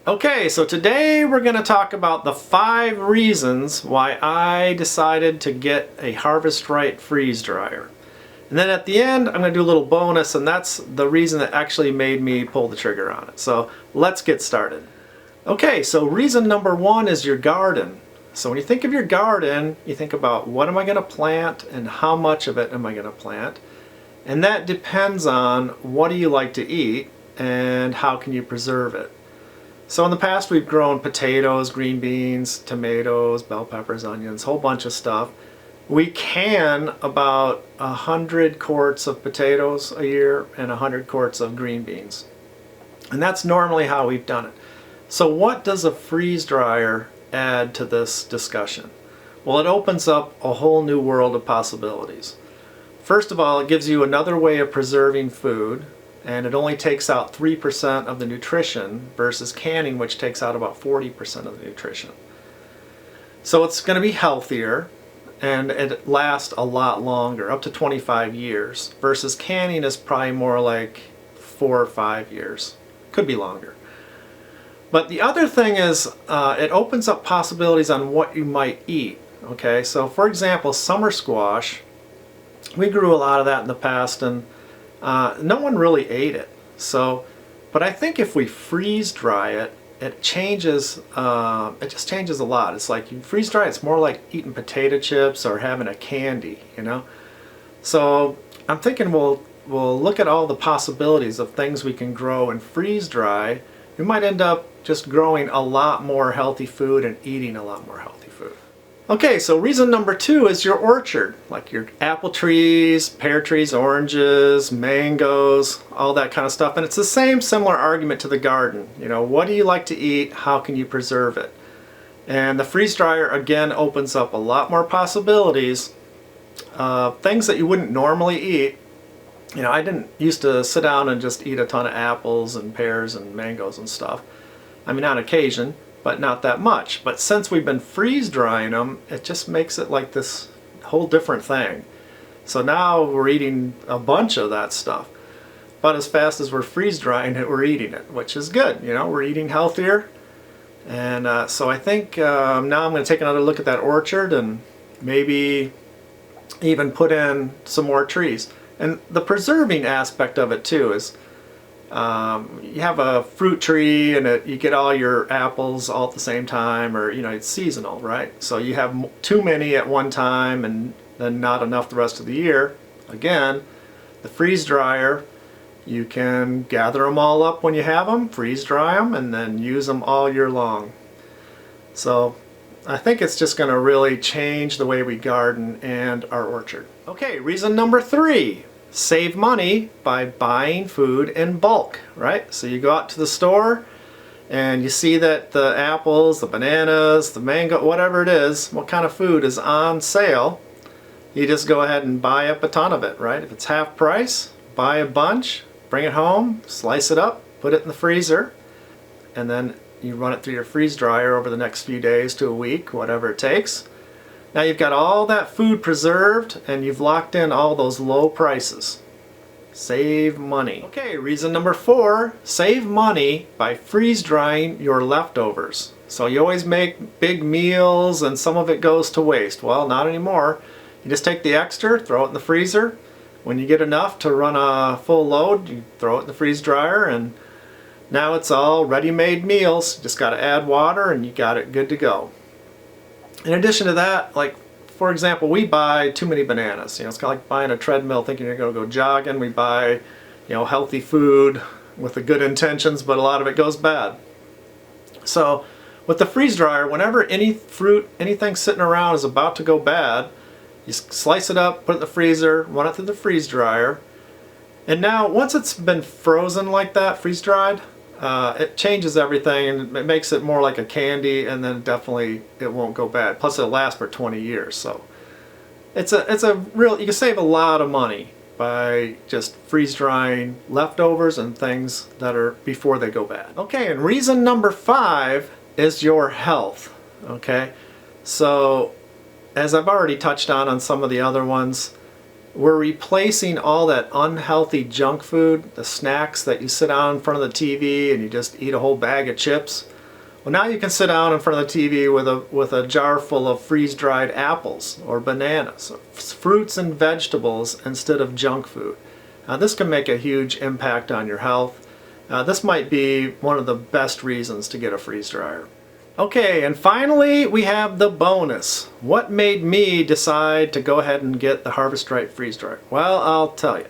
Okay, so today we're going to talk about the 5 reasons why I decided to get a Harvest Right freeze dryer. And then at the end, I'm going to do a little bonus, and that's the reason that actually made me pull the trigger on it. So let's get started. Okay, so reason number 1 is your garden. So when you think of your garden, you think about what am I going to plant and how much of it am I going to plant. And that depends on what do you like to eat and how can you preserve it. So in the past we've grown potatoes, green beans, tomatoes, bell peppers, onions, a whole bunch of stuff. We can about 100 quarts of potatoes a year and 100 quarts of green beans. And that's normally how we've done it. So what does a freeze dryer add to this discussion? Well, it opens up a whole new world of possibilities. First of all, it gives you another way of preserving food, and it only takes out 3% of the nutrition versus canning, which takes out about 40% of the nutrition. So it's going to be healthier, and it lasts a lot longer, up to 25 years, versus canning is probably more like 4 or 5 years. Could be longer. But the other thing is it opens up possibilities on what you might eat. Okay, so for example, summer squash, we grew a lot of that in the past, and no one really ate it. But I think if we freeze dry it, it changes. It just changes a lot. It's like you freeze dry, it's more like eating potato chips or having a candy, you know. So I'm thinking we'll look at all the possibilities of things we can grow and freeze dry. We might end up just growing a lot more healthy food and eating a lot more healthy food. Okay, so reason number 2 is your orchard, like your apple trees, pear trees, oranges, mangoes, all that kind of stuff. And it's the same similar argument to the garden. You know, what do you like to eat? How can you preserve it? And the freeze dryer again opens up a lot more possibilities. Things that you wouldn't normally eat. You know, I didn't used to sit down and just eat a ton of apples and pears and mangoes and stuff. I mean, on occasion, but not that much. But since we've been freeze drying them, it just makes it like this whole different thing. So now we're eating a bunch of that stuff. But as fast as we're freeze drying it, we're eating it, which is good. You know, we're eating healthier. And so I think now I'm going to take another look at that orchard and maybe even put in some more trees. And the preserving aspect of it too is you have a fruit tree and you get all your apples all at the same time, or you know, it's seasonal, right? So you have too many at one time and then not enough the rest of the year. Again, the freeze dryer, you can gather them all up when you have them, freeze dry them, and then use them all year long. So I think it's just going to really change the way we garden and our orchard. Okay, reason number 3. Save money by buying food in bulk, right? So you go out to the store and you see that the apples, the bananas, the mango, whatever it is, what kind of food is on sale, you just go ahead and buy up a ton of it, right? If it's half price, buy a bunch, bring it home, slice it up, put it in the freezer, and then you run it through your freeze dryer over the next few days to a week, whatever it takes. Now you've got all that food preserved and you've locked in all those low prices. Save money. Okay, reason number 4, save money by freeze drying your leftovers. So you always make big meals and some of it goes to waste. Well, not anymore. You just take the extra, throw it in the freezer. When you get enough to run a full load, you throw it in the freeze dryer, and now it's all ready-made meals. You just got to add water and you got it good to go. In addition to that, like for example, we buy too many bananas. You know, it's kind of like buying a treadmill thinking you're going to go jogging. We buy, you know, healthy food with the good intentions, but a lot of it goes bad. So with the freeze dryer, whenever any fruit, anything sitting around is about to go bad, you slice it up, put it in the freezer, run it through the freeze dryer, and now once it's been frozen like that, freeze dried, it changes everything and it makes it more like a candy, and then definitely it won't go bad. Plus it'll last for 20 years. So it's a real, you can save a lot of money by just freeze drying leftovers and things that are before they go bad. Okay, and reason number 5 is your health. Okay, so as I've already touched on some of the other ones, we're replacing all that unhealthy junk food, the snacks that you sit on in front of the TV and you just eat a whole bag of chips. Well, now you can sit down in front of the TV with a jar full of freeze-dried apples or bananas, fruits and vegetables instead of junk food. This can make a huge impact on your health. This might be one of the best reasons to get a freeze dryer. Okay, and finally we have the bonus. What made me decide to go ahead and get the Harvest-Right freeze dryer? Well, I'll tell you.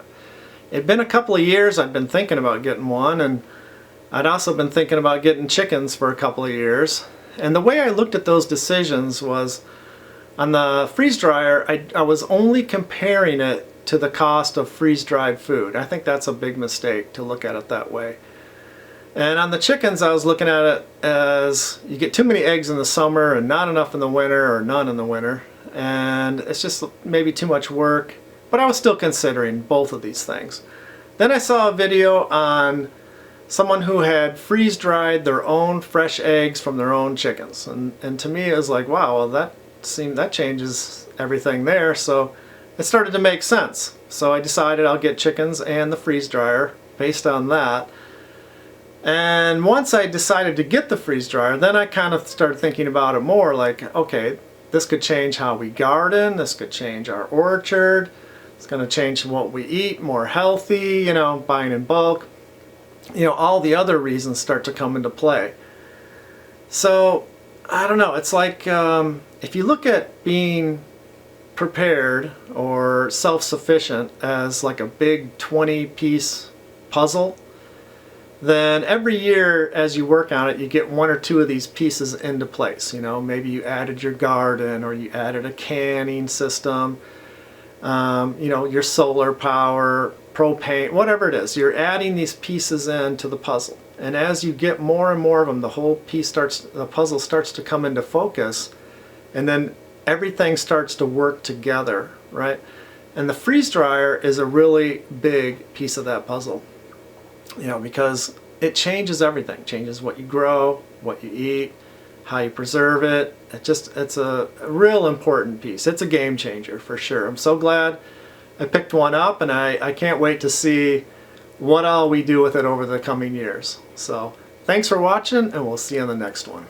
It'd been a couple of years I'd been thinking about getting one, and I'd also been thinking about getting chickens for a couple of years. And the way I looked at those decisions was, on the freeze dryer, I was only comparing it to the cost of freeze-dried food. I think that's a big mistake to look at it that way. And on the chickens, I was looking at it as you get too many eggs in the summer and not enough in the winter, or none in the winter. And it's just maybe too much work. But I was still considering both of these things. Then I saw a video on someone who had freeze-dried their own fresh eggs from their own chickens. And to me it was like, wow, well that changes everything there. So it started to make sense. So I decided I'll get chickens and the freeze dryer based on that. And once I decided to get the freeze dryer, then I kind of started thinking about it more, like, okay, this could change how we garden, this could change our orchard, it's going to change what we eat, more healthy, you know, buying in bulk. You know, all the other reasons start to come into play. So, I don't know, it's like if you look at being prepared or self-sufficient as like a big 20-piece puzzle, then every year as you work on it, you get one or two of these pieces into place. You know, maybe you added your garden, or you added a canning system, you know, your solar power, propane, whatever it is. You're adding these pieces into the puzzle. And as you get more and more of them, the puzzle starts to come into focus, and then everything starts to work together, right? And the freeze dryer is a really big piece of that puzzle. You know, because it changes everything. It changes what you grow, what you eat, how you preserve it. It's a real important piece. It's a game changer for sure. I'm so glad I picked one up, and I can't wait to see what all we do with it over the coming years. So thanks for watching, and we'll see you on the next one.